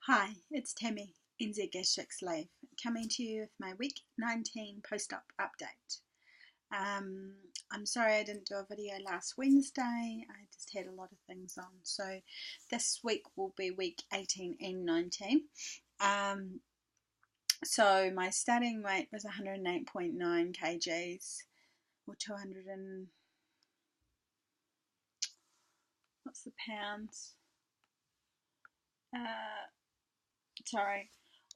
Hi, it's Tammy, NZ Gastric Slave, coming to you with my week 19 post-op update. I'm sorry I didn't do a video last Wednesday, I just had a lot of things on, so this week will be week 18 and 19. So my starting weight was 108.9 kgs, or 200 and, what's the pounds?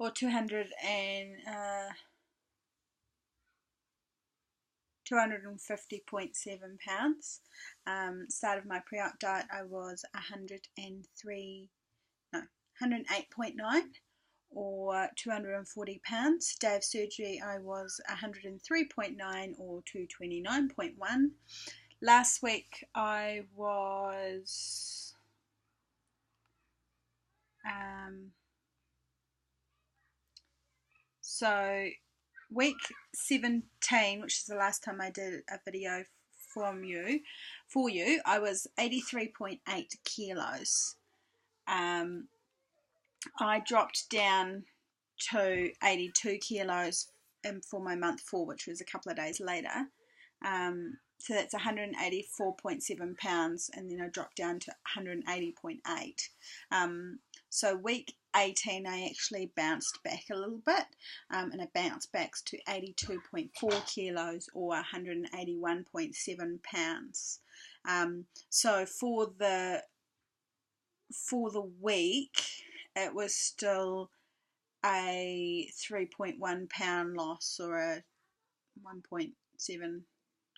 Or 250.7 pounds. Start of my pre-op diet, I was 108.9 or 240 pounds. Day of surgery, I was 103.9 or 229.1. Last week, I was so week 17, which is the last time I did a video for you, I was 83.8 kilos. I dropped down to 82 kilos for my month 4, which was a couple of days later. So that's 184.7 pounds, and then I dropped down to 180.8. So week 18, I actually bounced back a little bit, and I bounced back to 82.4 kilos or 181.7 pounds. So for the week, it was still a 3.1 pound loss, or a 1.7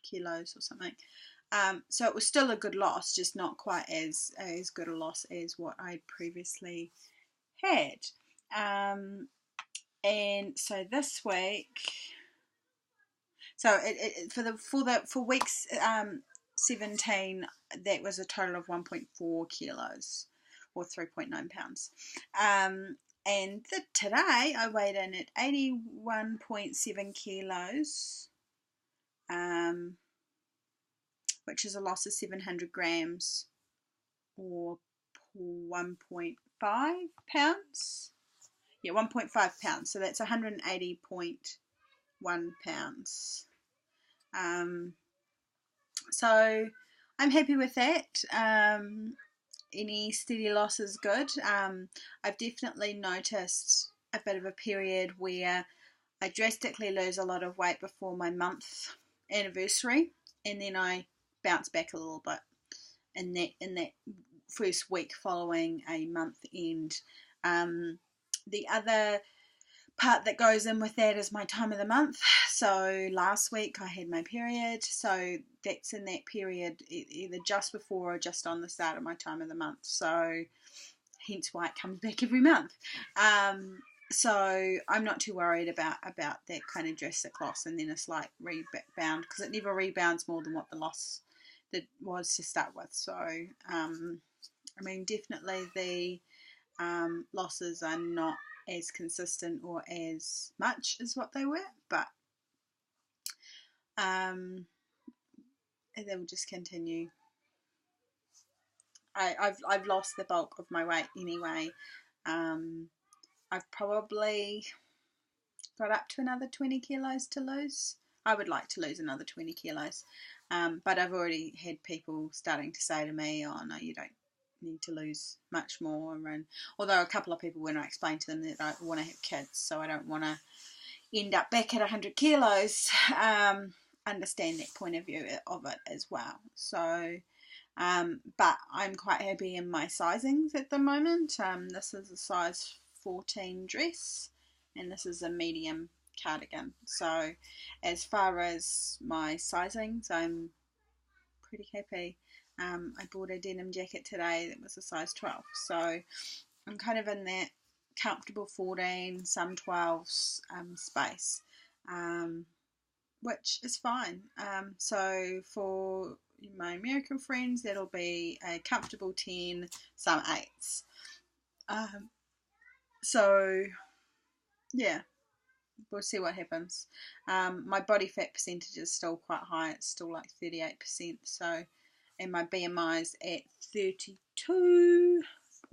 kilos or something. So it was still a good loss, just not quite as good a loss as what I previously had. And so this week, so for weeks 17, that was a total of 1.4 kilos or 3.9 pounds. And today I weighed in at 81.7 kilos, which is a loss of 700 grams or 1.5 pounds. Yeah, 1.5 pounds. So that's 180.1 pounds. So I'm happy with that. Any steady loss is good. I've definitely noticed a bit of a period where I drastically lose a lot of weight before my month anniversary, and then I bounce back a little bit in that first week following a month end. The other part that goes in with that is my time of the month. So last week I had my period, so that's in that period, either just before or just on the start of my time of the month, so hence why it comes back every month. So I'm not too worried about that kind of drastic loss and then a slight rebound, because it never rebounds more than what the loss that was to start with. So I mean, definitely the losses are not as consistent or as much as what they were, but they will just continue. I've lost the bulk of my weight anyway. I've probably got up to another 20 kilos to lose. I would like to lose another 20 kilos, but I've already had people starting to say to me, oh no, you don't need to lose much more. And although a couple of people, when I explained to them that I want to have kids, so I don't want to end up back at 100 kilos, understand that point of view of it as well. So but I'm quite happy in my sizings at the moment. This is a size 14 dress, and this is a medium cardigan. So as far as my sizings, I'm pretty happy. I bought a denim jacket today that was a size 12, so I'm kind of in that comfortable 14, some 12s space, which is fine. So for my American friends, that'll be a comfortable 10, some 8s. So yeah, we'll see what happens. My body fat percentage is still quite high. It's still like 38%. So, and my BMI is at 32.2.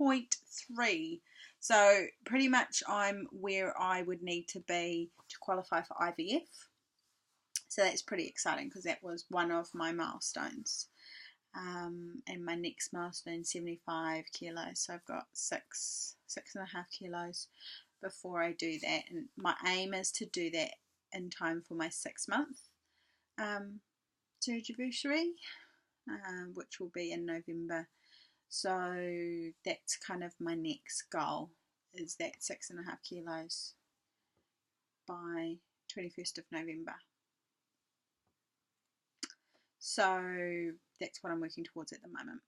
6.3. So pretty much I'm where I would need to be to qualify for IVF. So that's pretty exciting because that was one of my milestones. And my next milestone, 75 kilos. So I've got 6.5 kilos before I do that. And my aim is to do that in time for my 6-month surgery, which will be in November. So that's kind of my next goal, is that 6.5 kilos by 21st of November. So that's what I'm working towards at the moment.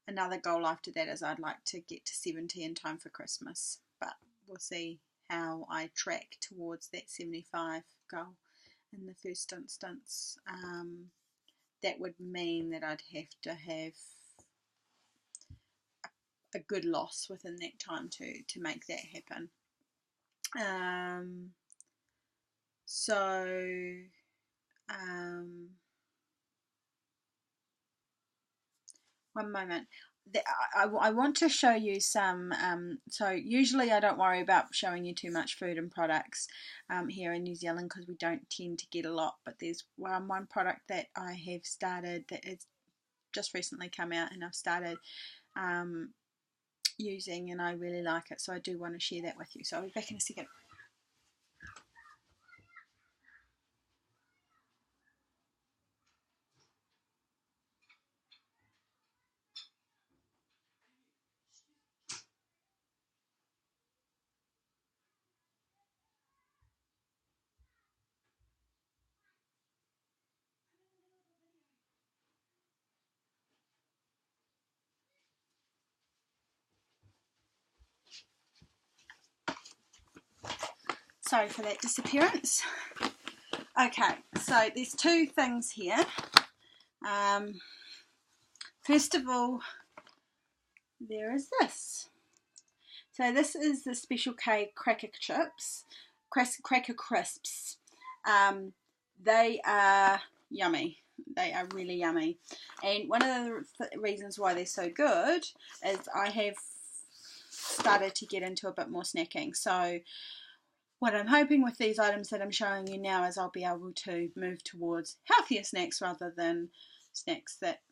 Another goal after that is I'd like to get to 70 in time for Christmas, but we'll see how I track towards that 75 goal in the first instance. That would mean that I'd have to have a good loss within that time to make that happen. One moment. I want to show you some, so usually I don't worry about showing you too much food and products here in New Zealand because we don't tend to get a lot, but there's one product that I have started that has just recently come out and I've started using and I really like it, so I do want to share that with you. So I'll be back in a second. Sorry for that disappearance. Okay, so there's two things here. First of all, there is this. So this is the Special K cracker chips, cracker crisps. They are yummy. They are really yummy. And one of the reasons why they're so good is I have started to get into a bit more snacking. So what I'm hoping with these items that I'm showing you now is I'll be able to move towards healthier snacks rather than snacks that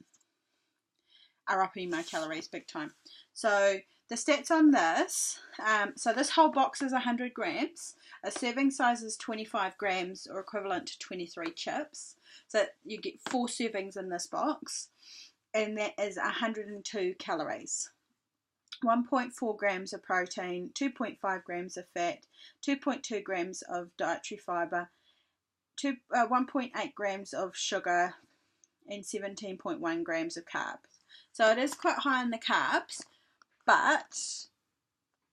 are upping my calories big time. So the stats on this, so this whole box is 100 grams. A serving size is 25 grams or equivalent to 23 chips. So you get 4 servings in this box, and that is 102 calories. 1.4 grams of protein, 2.5 grams of fat, 2.2 grams of dietary fibre, 1.8 grams of sugar, and 17.1 grams of carbs. So it is quite high in the carbs, but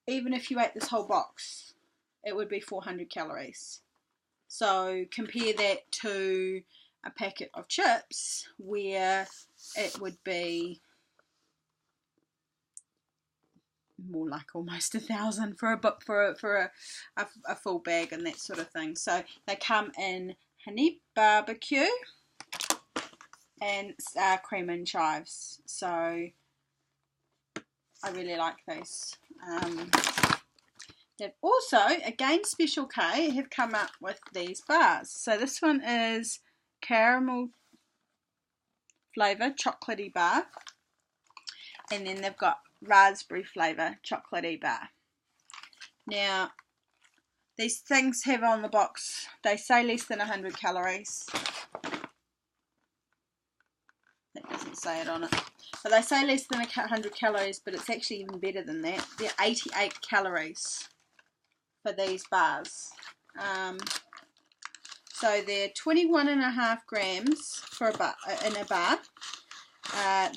even if you ate this whole box, it would be 400 calories. So compare that to a packet of chips where it would be more like almost 1,000 for a full bag and that sort of thing. So they come in honey barbecue and cream and chives. So I really like those. They've also, again Special K, have come up with these bars. So this one is caramel flavour chocolatey bar, and then they've got raspberry flavour chocolatey bar. Now these things have on the box, they say less than 100 calories. That doesn't say it on it, but they say less than 100 calories, but it's actually even better than that. They're 88 calories for these bars. So they're 21.5 grams for a bar, in a bar.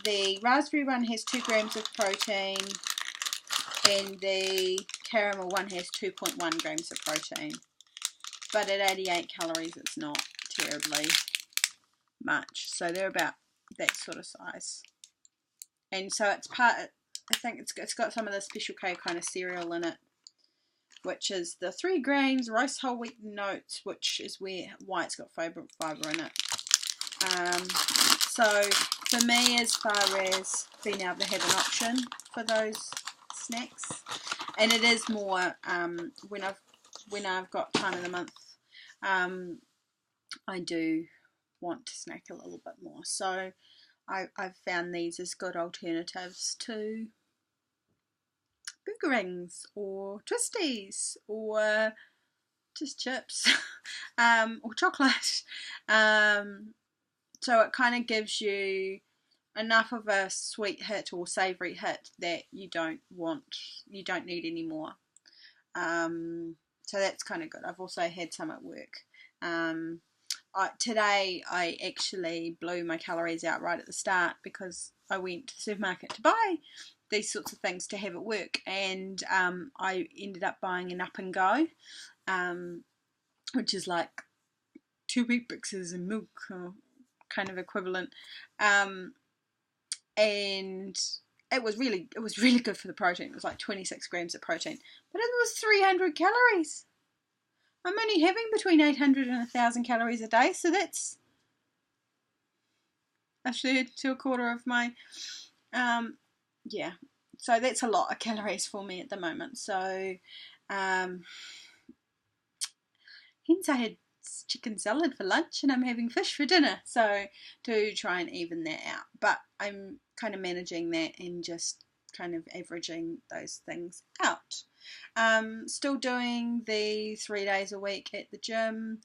The raspberry one has 2 grams of protein, and the caramel one has 2.1 grams of protein. But at 88 calories, it's not terribly much. So they're about that sort of size. And so it's part, I think it's got some of the Special K kind of cereal in it, which is the 3 grains, rice, whole wheat, and oats, which is why it's got fibre in it. So for me, as far as being able to have an option for those snacks, and it is more when I've got time of the month, I do want to snack a little bit more. So I've found these as good alternatives to burger rings or twisties or just chips or chocolate. So it kind of gives you enough of a sweet hit or savoury hit that you don't need any more. So that's kind of good. I've also had some at work. Today I actually blew my calories out right at the start because I went to the supermarket to buy these sorts of things to have at work, and I ended up buying an Up and Go, which is like 2 wheat Bixes and milk, or kind of equivalent, and it was really good for the protein. It was like 26 grams of protein, but it was 300 calories. I'm only having between 800 and 1,000 calories a day, so that's a third to a quarter of my, yeah. So that's a lot of calories for me at the moment. So, hence I had chicken salad for lunch and I'm having fish for dinner. So to try and even that out. But I'm kind of managing that and just kind of averaging those things out. Still doing the 3 days a week at the gym.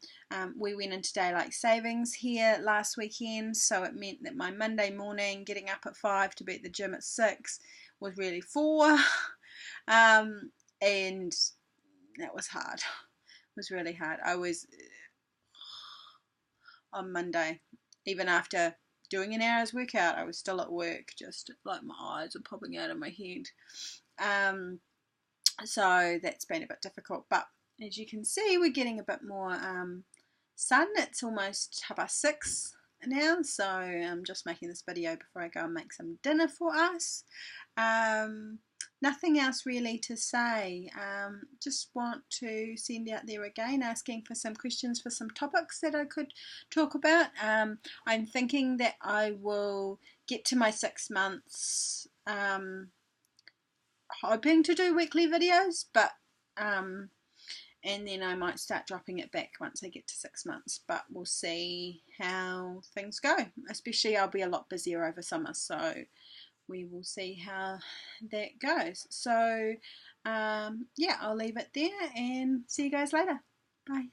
We went into daylight savings here last weekend, so it meant that my Monday morning getting up at 5 to be at the gym at 6 was really 4, and that was hard. It was really hard. I was on Monday, even after doing an hour's workout, I was still at work, just like my eyes are popping out of my head. So that's been a bit difficult, but as you can see, we're getting a bit more sun. It's almost 6:30 now, so I'm just making this video before I go and make some dinner for us. Nothing else really to say. Just want to send out there again asking for some questions for some topics that I could talk about. I'm thinking that I will get to my 6 months, hoping to do weekly videos, but and then I might start dropping it back once I get to 6 months, but we'll see how things go. Especially I'll be a lot busier over summer, so we will see how that goes. So yeah, I'll leave it there and see you guys later. Bye.